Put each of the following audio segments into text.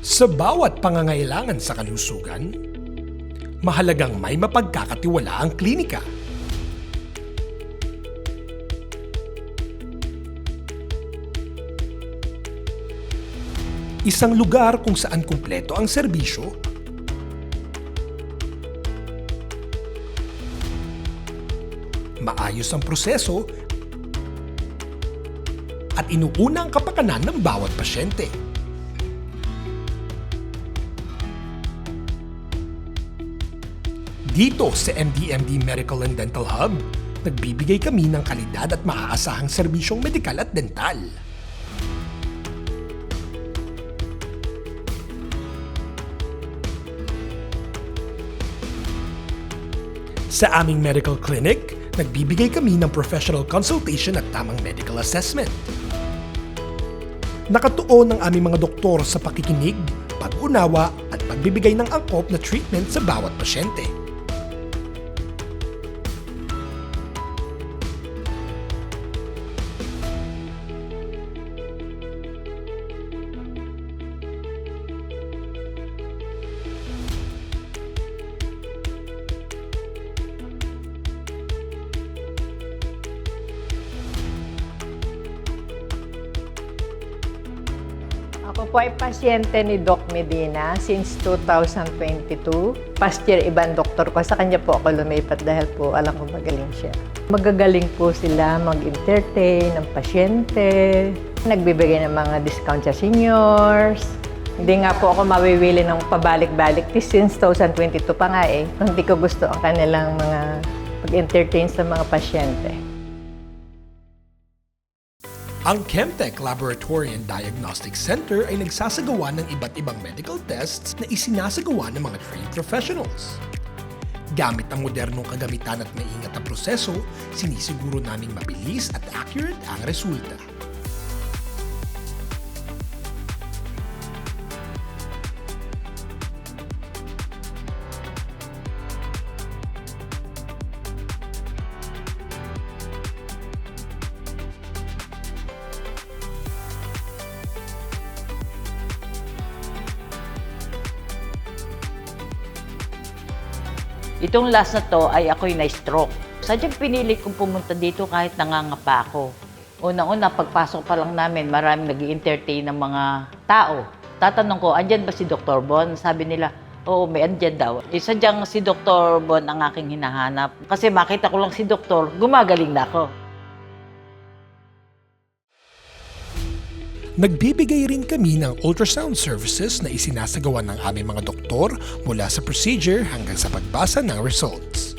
Sa bawat pangangailangan sa kalusugan, mahalagang may mapagkakatiwalaang klinika. Isang lugar kung saan kumpleto ang serbisyo, maayos ang proseso, at inuuna ang kapakanan ng bawat pasyente. Dito sa MDMD Medical and Dental Hub, nagbibigay kami ng kalidad at maaasahang serbisyong medikal at dental. Sa aming medical clinic, nagbibigay kami ng professional consultation at tamang medical assessment. Nakatuon ang aming mga doktor sa pakikinig, pag-unawa at pagbibigay ng angkop na treatment sa bawat pasyente. Ako po ay pasyente ni Doc Medina since 2022. Past year, ibang doktor ko. Sa kanya po ako lumipat dahil po alam ko magaling siya. Magagaling po sila mag-entertain ng pasyente. Nagbibigay ng mga discount sa seniors. Hindi nga po ako mawiwili ng pabalik-balik since 2022 pa nga eh. Hindi ko gusto ang kanilang mga pag-entertain sa mga pasyente. Ang Chemtech Laboratory and Diagnostic Center ay nagsasagawa ng iba't ibang medical tests na isinasagawa ng mga trained professionals. Gamit ang modernong kagamitan at maingat na proseso, sinisiguro naming mabilis at accurate ang resulta. Itong last na to ay ako'y na-stroke. Sadyang pinili kong pumunta dito kahit nangangapa ako. Unang-una, pagpasok pa lang namin, maraming nag-i-entertain ng mga tao. Tatanong ko, andyan ba si Dr. Bon? Sabi nila, oo, may andyan daw. Sadyang si Dr. Bon ang aking hinahanap. Kasi makita ko lang si Dr., gumagaling na ako. Nagbibigay rin kami ng ultrasound services na isinasagawa ng aming mga doktor mula sa procedure hanggang sa pagbasa ng results.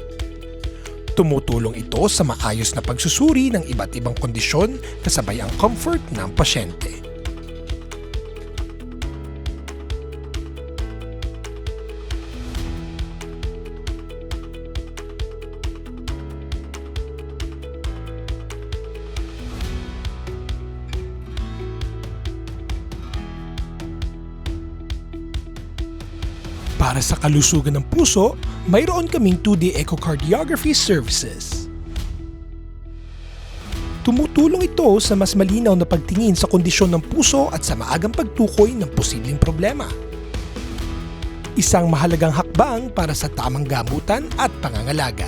Tumutulong ito sa maayos na pagsusuri ng iba't ibang kondisyon kasabay ang comfort ng pasyente. Para sa kalusugan ng puso, mayroon kaming 2D echocardiography services. Tumutulong ito sa mas malinaw na pagtingin sa kondisyon ng puso at sa maagang pagtukoy ng posibleng problema. Isang mahalagang hakbang para sa tamang gamutan at pangangalaga.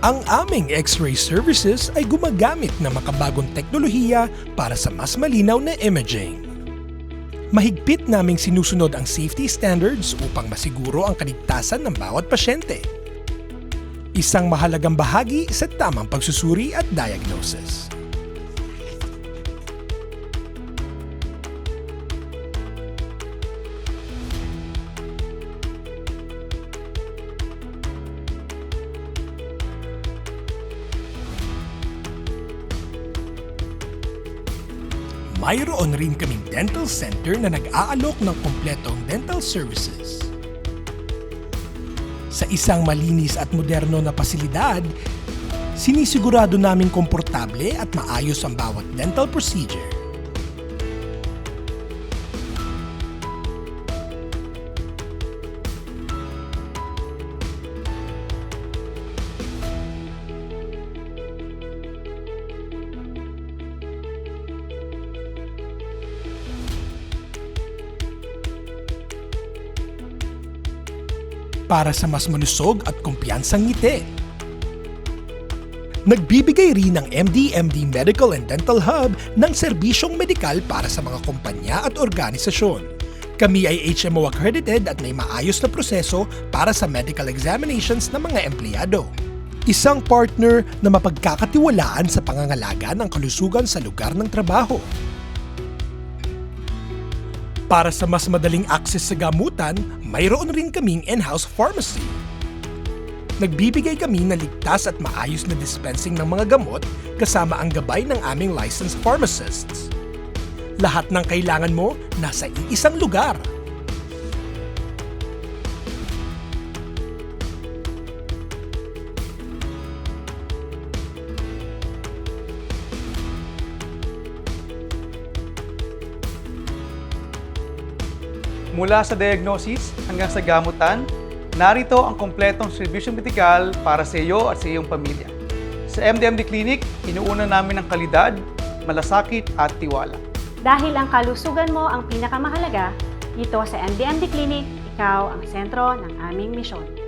Ang aming X-ray services ay gumagamit ng makabagong teknolohiya para sa mas malinaw na imaging. Mahigpit naming sinusunod ang safety standards upang masiguro ang kaligtasan ng bawat pasyente. Isang mahalagang bahagi sa tamang pagsusuri at diagnosis. Mayroon rin kaming dental center na nag-aalok ng kumpletong dental services. Sa isang malinis at moderno na pasilidad, sinisigurado naming komportable at maayos ang bawat dental procedure. para sa mas malusog at kumpiyansang ngiti. Nagbibigay rin ng MD Medical and Dental Hub ng serbisyong medikal para sa mga kumpanya at organisasyon. Kami ay HMO accredited at may maayos na proseso para sa medical examinations ng mga empleyado. Isang partner na mapagkakatiwalaan sa pangangalaga ng kalusugan sa lugar ng trabaho. Para sa mas madaling access sa gamutan, mayroon rin kaming in-house pharmacy. Nagbibigay kami ng ligtas at maayos na dispensing ng mga gamot kasama ang gabay ng aming licensed pharmacists. Lahat ng kailangan mo nasa iisang lugar. Mula sa diagnosis hanggang sa gamutan, narito ang kompletong serbisyong medikal para sa iyo at sa iyong pamilya. Sa MD Clinic, inuuna namin ang kalidad, malasakit at tiwala. Dahil ang kalusugan mo ang pinakamahalaga, dito sa MD Clinic, ikaw ang sentro ng aming misyon.